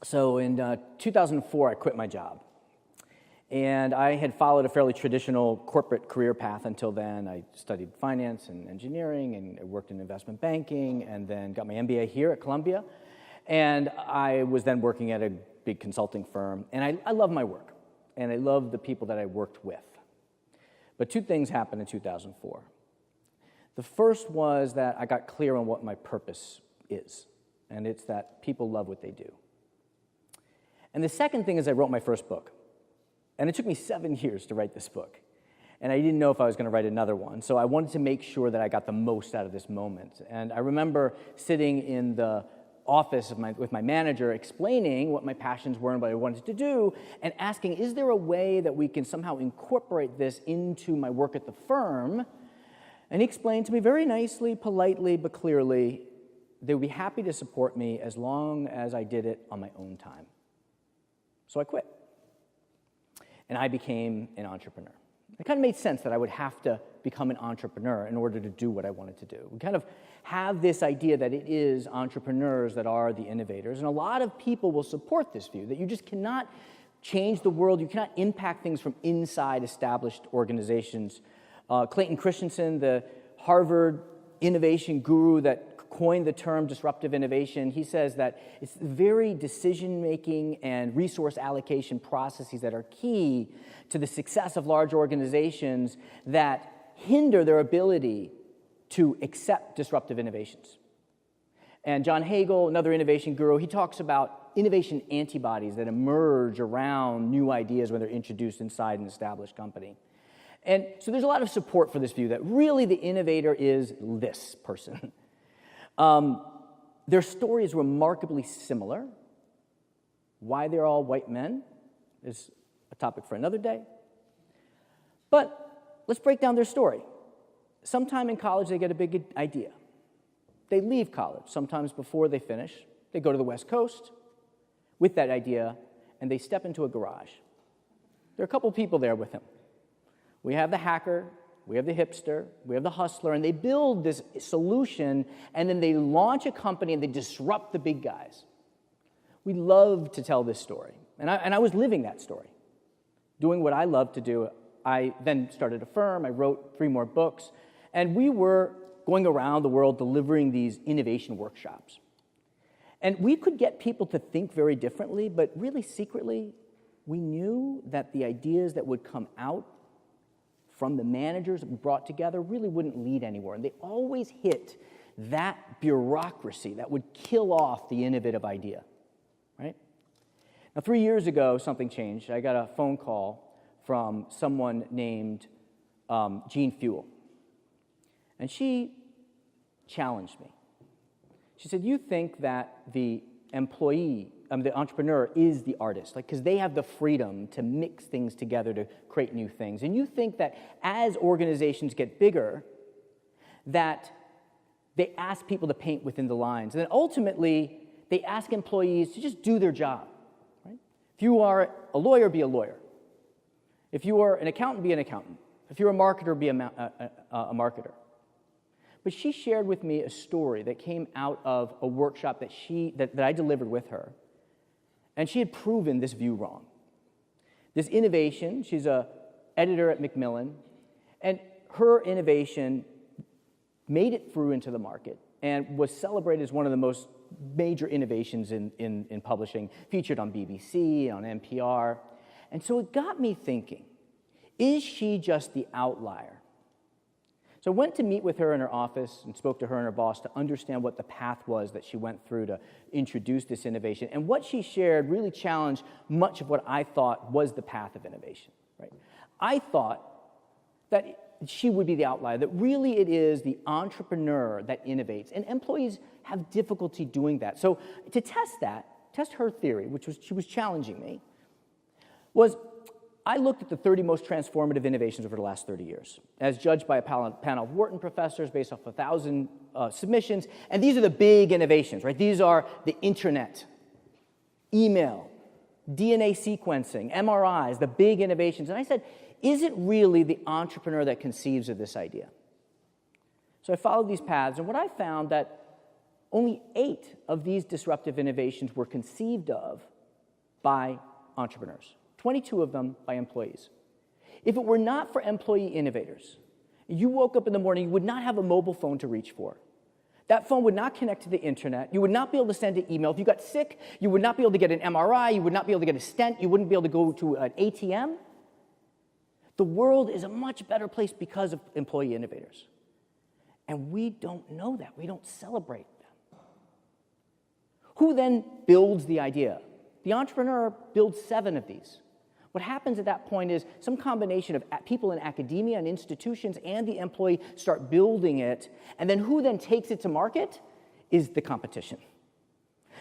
So in 2004, I quit my job. And I had followed a fairly traditional corporate career path until then. I studied finance and engineering, and I worked in investment banking, and then got my MBA here at Columbia. And I was then working at a big consulting firm. And I love my work, and I love the people that I worked with. But two things happened in 2004. The first was that I got clear on what my purpose is, and it's that people love what they do. And the second thing is I wrote my first book. And it took me 7 years to write this book. And I didn't know if I was going to write another one. So I wanted to make sure that I got the most out of this moment. And I remember sitting in the office with my manager, explaining what my passions were and what I wanted to do, and asking, is there a way that we can somehow incorporate this into my work at the firm? And he explained to me very nicely, politely, but clearly, they would be happy to support me as long as I did it on my own time. So I quit. And I became an entrepreneur. It kind of made sense that I would have to become an entrepreneur in order to do what I wanted to do. We kind of have this idea that it is entrepreneurs that are the innovators, and a lot of people will support this view, that you just cannot change the world, you cannot impact things from inside established organizations. Clayton Christensen, the Harvard innovation guru that coined the term disruptive innovation, he says that it's very decision-making and resource allocation processes that are key to the success of large organizations that hinder their ability to accept disruptive innovations. And John Hagel, another innovation guru, he talks about innovation antibodies that emerge around new ideas when they're introduced inside an established company. And so there's a lot of support for this view that really the innovator is this person. Their story is remarkably similar. Why they're all white men is a topic for another day. But let's break down their story. Sometime in college, they get a big idea. They leave college, sometimes before they finish. They go to the West Coast with that idea, and they step into a garage. There are a couple people there with him. We have the hacker, we have the hipster, we have the hustler, and they build this solution, and then they launch a company, and they disrupt the big guys. We love to tell this story, and I was living that story, doing what I love to do. I then started a firm, I wrote 3 more books, and we were going around the world delivering these innovation workshops. And we could get people to think very differently, but really secretly, we knew that the ideas that would come out from the managers that we brought together really wouldn't lead anywhere. And they always hit that bureaucracy that would kill off the innovative idea, right? Now, 3 years ago, something changed. I got a phone call from someone named Jean Fuel. And she challenged me. She said, you think that the the entrepreneur is the artist, because they have the freedom to mix things together to create new things. And you think that as organizations get bigger, that they ask people to paint within the lines. And then ultimately, they ask employees to just do their job. Right? If you are a lawyer, be a lawyer. If you are an accountant, be an accountant. If you're a marketer, be a marketer. But she shared with me a story that came out of a workshop that I delivered with her. And she had proven this view wrong. This innovation, she's an editor at Macmillan, and her innovation made it through into the market and was celebrated as one of the most major innovations in publishing, featured on BBC, on NPR. And so it got me thinking, is she just the outlier? So I went to meet with her in her office and spoke to her and her boss to understand what the path was that she went through to introduce this innovation. And what she shared really challenged much of what I thought was the path of innovation. Right? I thought that she would be the outlier, that really it is the entrepreneur that innovates. And employees have difficulty doing that. So to test her theory, she was challenging me, was I looked at the 30 most transformative innovations over the last 30 years, as judged by a panel of Wharton professors based off 1,000 submissions. And these are the big innovations, right? These are the internet, email, DNA sequencing, MRIs, the big innovations. And I said, is it really the entrepreneur that conceives of this idea? So I followed these paths, and what I found that only 8 of these disruptive innovations were conceived of by entrepreneurs, 22 of them by employees. If it were not for employee innovators, you woke up in the morning, you would not have a mobile phone to reach for. That phone would not connect to the internet. You would not be able to send an email. If you got sick, you would not be able to get an MRI. You would not be able to get a stent. You wouldn't be able to go to an ATM. The world is a much better place because of employee innovators. And we don't know that. We don't celebrate them. Who then builds the idea? The entrepreneur builds 7 of these. What happens at that point is some combination of people in academia and institutions and the employee start building it, and then who then takes it to market is the competition.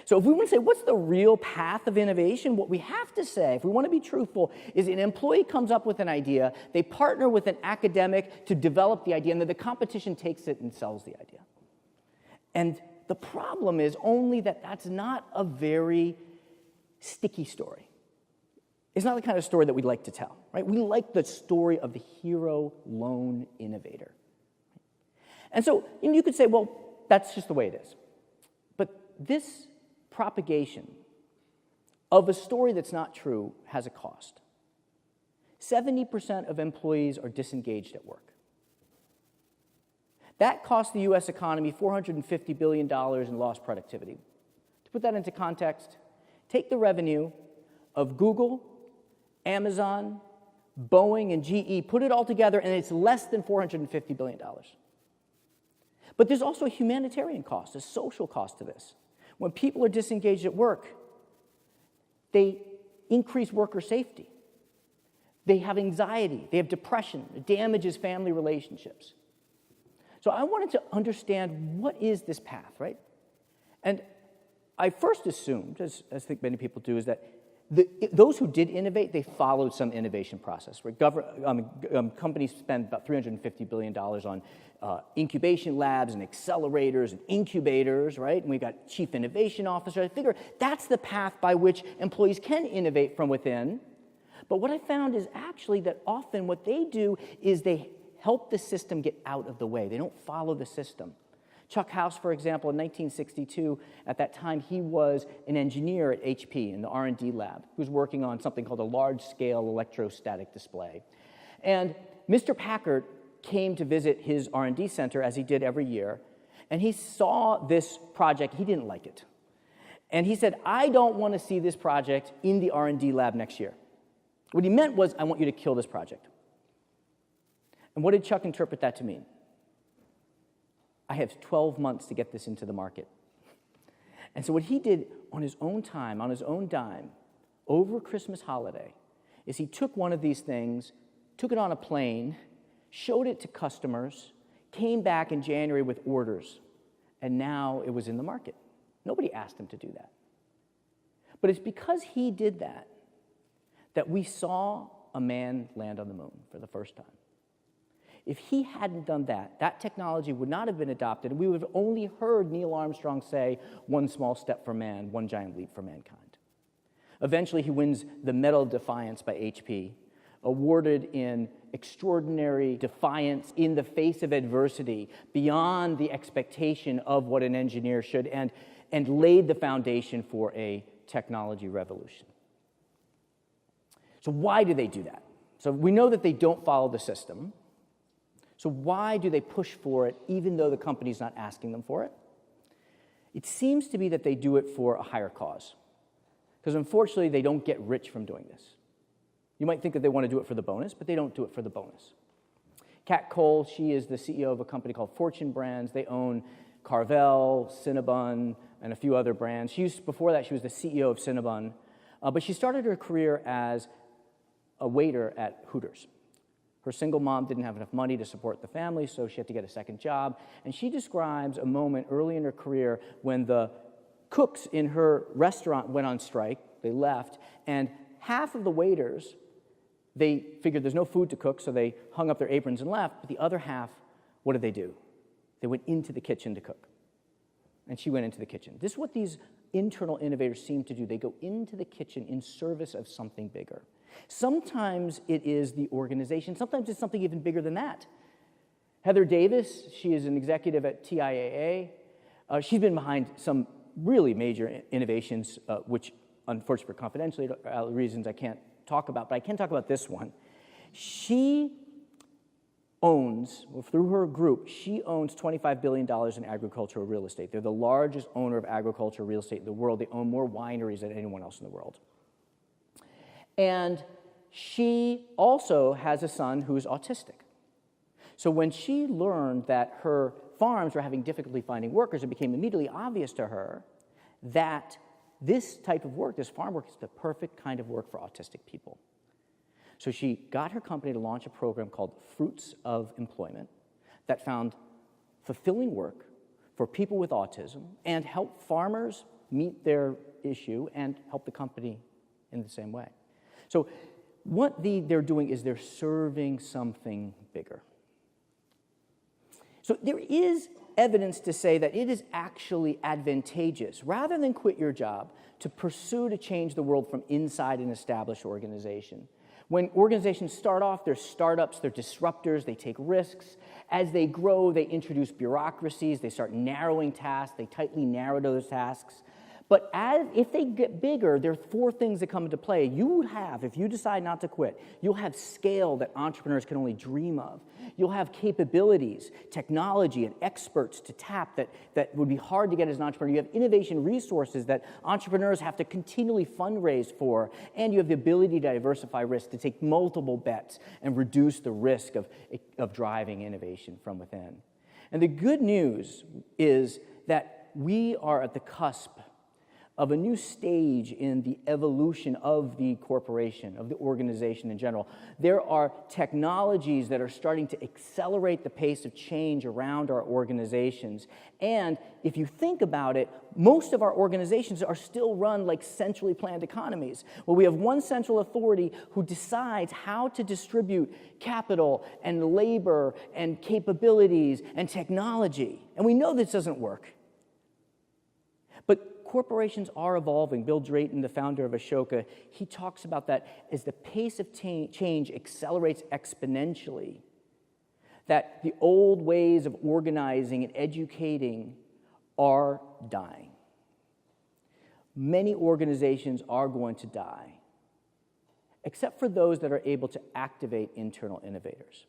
So if we want to say, what's the real path of innovation? What we have to say, if we want to be truthful, is an employee comes up with an idea, they partner with an academic to develop the idea, and then the competition takes it and sells the idea. And the problem is only that that's not a very sticky story. It's not the kind of story that we'd like to tell, right? We like the story of the hero lone innovator. And so you could say, well, that's just the way it is. But this propagation of a story that's not true has a cost. 70% of employees are disengaged at work. That costs the U.S. economy $450 billion in lost productivity. To put that into context, take the revenue of Google, Amazon, Boeing, and GE, put it all together, and it's less than $450 billion. But there's also a humanitarian cost, a social cost to this. When people are disengaged at work, they increase worker safety. They have anxiety, they have depression, it damages family relationships. So I wanted to understand, what is this path, right? And I first assumed, as I think many people do, is that those who did innovate, they followed some innovation process. Where companies spend about $350 billion on incubation labs and accelerators and incubators, right? And we've got chief innovation officers. I figure that's the path by which employees can innovate from within. But what I found is actually that often what they do is they help the system get out of the way. They don't follow the system. Chuck House, for example, in 1962, at that time, he was an engineer at HP in the R&D lab. He was working on something called a large-scale electrostatic display. And Mr. Packard came to visit his R&D center, as he did every year, and he saw this project. He didn't like it. And he said, I don't want to see this project in the R&D lab next year. What he meant was, I want you to kill this project. And what did Chuck interpret that to mean? I have 12 months to get this into the market. And so what he did on his own time, on his own dime, over Christmas holiday, is he took one of these things, took it on a plane, showed it to customers, came back in January with orders, and now it was in the market. Nobody asked him to do that. But it's because he did that that we saw a man land on the moon for the first time. If he hadn't done that, that technology would not have been adopted, and we would have only heard Neil Armstrong say, one small step for man, one giant leap for mankind. Eventually, he wins the Medal of Defiance by HP, awarded in extraordinary defiance in the face of adversity, beyond the expectation of what an engineer should, and laid the foundation for a technology revolution. So why do they do that? So we know that they don't follow the system. So why do they push for it, even though the company's not asking them for it? It seems to be that they do it for a higher cause. Because unfortunately, they don't get rich from doing this. You might think that they want to do it for the bonus, but they don't do it for the bonus. Kat Cole, she is the CEO of a company called Fortune Brands. They own Carvel, Cinnabon, and a few other brands. Before that, she was the CEO of Cinnabon. But she started her career as a waiter at Hooters. Her single mom didn't have enough money to support the family, so she had to get a second job. And she describes a moment early in her career when the cooks in her restaurant went on strike. They left, and half of the waiters, they figured there's no food to cook, so they hung up their aprons and left. But the other half, what did they do? They went into the kitchen to cook. And she went into the kitchen. This is what these internal innovators seem to do. They go into the kitchen in service of something bigger. Sometimes it is the organization. Sometimes it's something even bigger than that. Heather Davis, she is an executive at TIAA. She's been behind some really major innovations, which unfortunately for confidentiality reasons I can't talk about, but I can talk about this one. She owns, through her group, she owns $25 billion in agricultural real estate. They're the largest owner of agricultural real estate in the world. They own more wineries than anyone else in the world. And she also has a son who's autistic. So when she learned that her farms were having difficulty finding workers, it became immediately obvious to her that this type of work, this farm work, is the perfect kind of work for autistic people. So she got her company to launch a program called Fruits of Employment that found fulfilling work for people with autism and help farmers meet their issue and help the company in the same way. So what they're doing is they're serving something bigger. So there is evidence to say that it is actually advantageous, rather than quit your job, to pursue to change the world from inside an established organization. When organizations start off, they're startups, they're disruptors, they take risks. As they grow, they introduce bureaucracies, they start narrowing tasks, they tightly narrow those tasks. But if they get bigger, there are four things that come into play. You have, if you decide not to quit, you'll have scale that entrepreneurs can only dream of. You'll have capabilities, technology, and experts to tap that would be hard to get as an entrepreneur. You have innovation resources that entrepreneurs have to continually fundraise for. And you have the ability to diversify risk, to take multiple bets and reduce the risk of driving innovation from within. And the good news is that we are at the cusp of a new stage in the evolution of the corporation, of the organization in general. There are technologies that are starting to accelerate the pace of change around our organizations. And if you think about it, most of our organizations are still run like centrally planned economies, where we have one central authority who decides how to distribute capital and labor and capabilities and technology. And we know this doesn't work. But corporations are evolving. Bill Drayton, the founder of Ashoka, he talks about that as the pace of change accelerates exponentially, that the old ways of organizing and educating are dying. Many organizations are going to die, except for those that are able to activate internal innovators.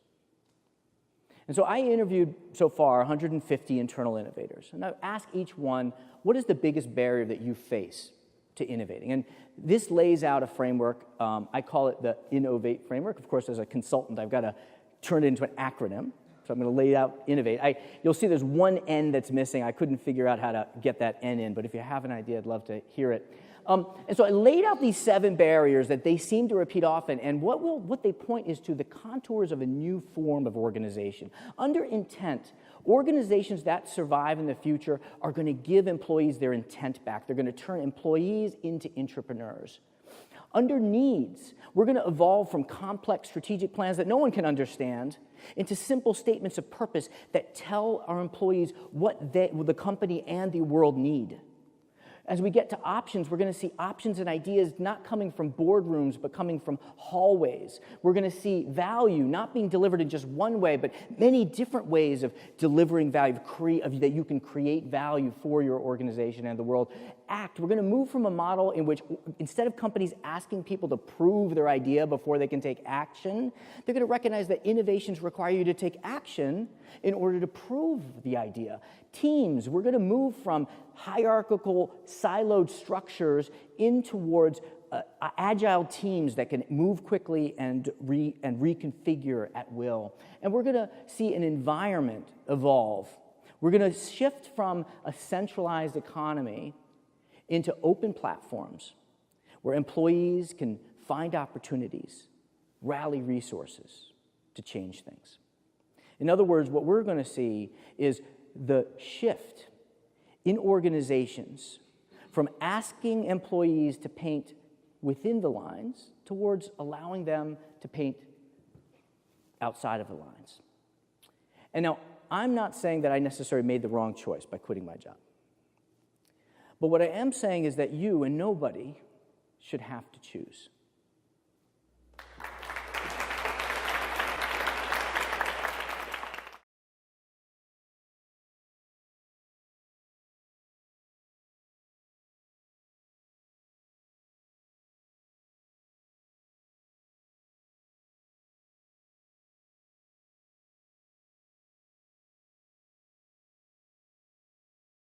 And so I interviewed, so far, 150 internal innovators. And I've asked each one, what is the biggest barrier that you face to innovating? And this lays out a framework. I call it the innovate framework. Of course, as a consultant, I've got to turn it into an acronym. So I'm going to lay out innovate. You'll see there's one N that's missing. I couldn't figure out how to get that N in, but if you have an idea, I'd love to hear it. And so I laid out these 7 barriers that they seem to repeat often, and what they point is to the contours of a new form of organization. Under intent, organizations that survive in the future are going to give employees their intent back. They're going to turn employees into entrepreneurs. Under needs, we're going to evolve from complex strategic plans that no one can understand into simple statements of purpose that tell our employees what the company and the world need. As we get to options, we're going to see options and ideas not coming from boardrooms, but coming from hallways. We're going to see value not being delivered in just one way, but many different ways of delivering value, that you can create value for your organization and the world. We're going to move from a model in which, instead of companies asking people to prove their idea before they can take action, they're going to recognize that innovations require you to take action in order to prove the idea. Teams, we're going to move from hierarchical, siloed structures in towards agile teams that can move quickly and reconfigure at will. And we're going to see an environment evolve. We're going to shift from a centralized economy into open platforms where employees can find opportunities, rally resources to change things. In other words, what we're going to see is the shift in organizations from asking employees to paint within the lines towards allowing them to paint outside of the lines. And now, I'm not saying that I necessarily made the wrong choice by quitting my job. But what I am saying is that you and nobody should have to choose.